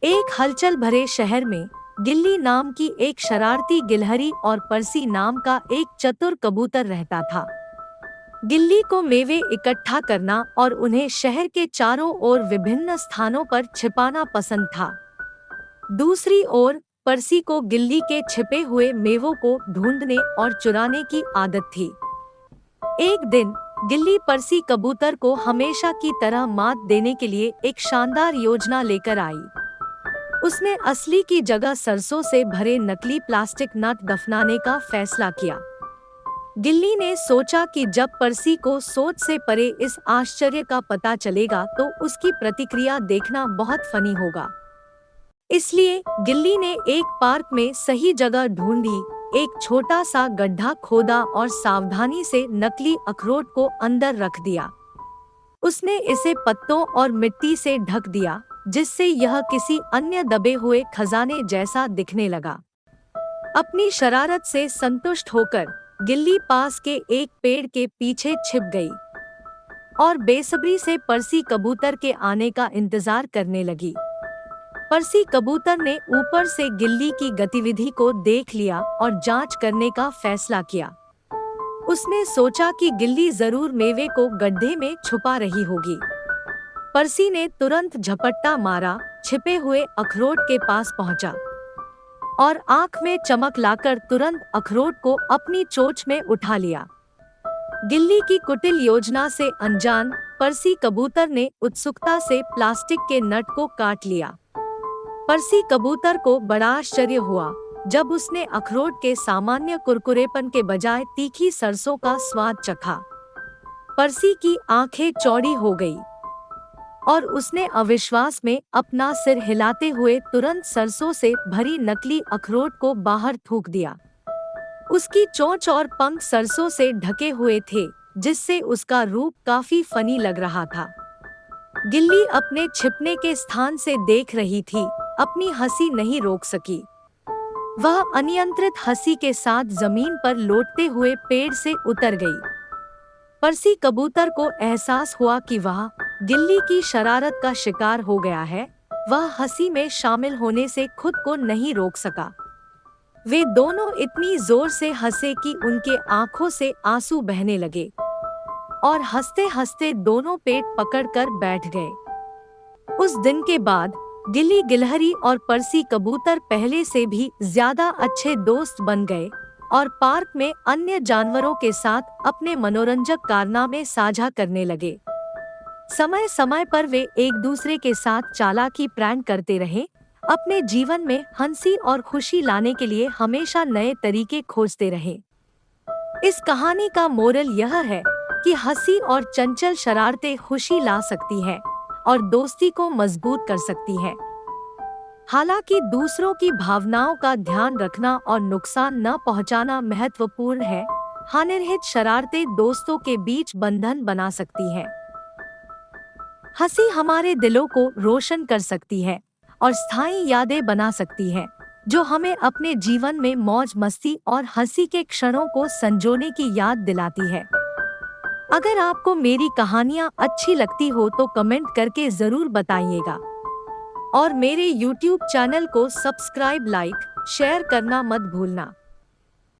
एक हलचल भरे शहर में गिल्ली नाम की एक शरारती गिलहरी और परसी नाम का एक चतुर कबूतर रहता था। गिल्ली को मेवे इकट्ठा करना और उन्हें शहर के चारों ओर विभिन्न स्थानों पर छिपाना पसंद था। दूसरी ओर परसी को गिल्ली के छिपे हुए मेवों को ढूंढने और चुराने की आदत थी। एक दिन गिल्ली परसी कबूतर को हमेशा की तरह मात देने के लिए एक शानदार योजना लेकर आई। उसने असली की जगह सरसों से भरे नकली प्लास्टिक नट दफनाने का फैसला किया। गिल्ली ने सोचा कि जब परसी को सोच से परे इस आश्चर्य का पता चलेगा तो उसकी प्रतिक्रिया देखना बहुत फनी होगा। इसलिए गिल्ली ने एक पार्क में सही जगह ढूंढी, एक छोटा सा गड्ढा खोदा और सावधानी से नकली अखरोट को अंदर रख दिया। उसने इसे पत्तों और मिट्टी से ढक दिया, जिससे यह किसी अन्य दबे हुए खजाने जैसा दिखने लगा। अपनी शरारत से संतुष्ट होकर गिल्ली पास के एक पेड़ के पीछे छिप गई और बेसब्री से परसी कबूतर के आने का इंतजार करने लगी। परसी कबूतर ने ऊपर से गिल्ली की गतिविधि को देख लिया और जांच करने का फैसला किया। उसने सोचा कि गिल्ली जरूर मेवे को गड्ढे में छुपा रही होगी। परसी ने तुरंत झपट्टा मारा, छिपे हुए अखरोट के पास पहुंचा और आंख में चमक लाकर तुरंत अखरोट को अपनी चोंच में उठा लिया। गिल्ली की कुटिल योजना से अनजान परसी कबूतर ने उत्सुकता से प्लास्टिक के नट को काट लिया। परसी कबूतर को बड़ा आश्चर्य हुआ जब उसने अखरोट के सामान्य कुरकुरेपन के बजाय तीखी सरसों का स्वाद चखा। परसी की आंखें चौड़ी हो गई और उसने अविश्वास में अपना सिर हिलाते हुए तुरंत सरसों से भरी नकली अखरोट को बाहर थूक दिया। उसकी चोंच और पंख सरसों से ढके हुए थे, जिससे उसका रूप काफी फनी लग रहा था। गिल्ली अपने छिपने के स्थान से देख रही थी, अपनी हंसी नहीं रोक सकी। वह अनियंत्रित हंसी के साथ जमीन पर लौटते हुए पेड़ से उतर गई। परसी कबूतर को एहसास हुआ कि वह गिल्ली की शरारत का शिकार हो गया है। वह हंसी में शामिल होने से खुद को नहीं रोक सका। वे दोनों इतनी जोर से हंसे कि उनके आंखों से आंसू बहने लगे और हंसते हंसते दोनों पेट पकड़कर बैठ गए। उस दिन के बाद गिल्ली गिलहरी और परसी कबूतर पहले से भी ज्यादा अच्छे दोस्त बन गए और पार्क में अन्य जानवरों के साथ अपने मनोरंजक कारनामे साझा करने लगे। समय समय पर वे एक दूसरे के साथ चालाकी प्रैंक करते रहे, अपने जीवन में हंसी और खुशी लाने के लिए हमेशा नए तरीके खोजते रहे। इस कहानी का मोरल यह है कि हंसी और चंचल शरारतें खुशी ला सकती है और दोस्ती को मजबूत कर सकती है। हालांकि दूसरों की भावनाओं का ध्यान रखना और नुकसान न पहुंचाना महत्वपूर्ण है। हानिरहित शरारतें दोस्तों के बीच बंधन बना सकती है। हंसी हमारे दिलों को रोशन कर सकती है और स्थायी यादें बना सकती है, जो हमें अपने जीवन में मौज मस्ती और हंसी के क्षणों को संजोने की याद दिलाती है। अगर आपको मेरी कहानियाँ अच्छी लगती हो तो कमेंट करके जरूर बताइएगा और मेरे YouTube चैनल को सब्सक्राइब, लाइक, शेयर करना मत भूलना।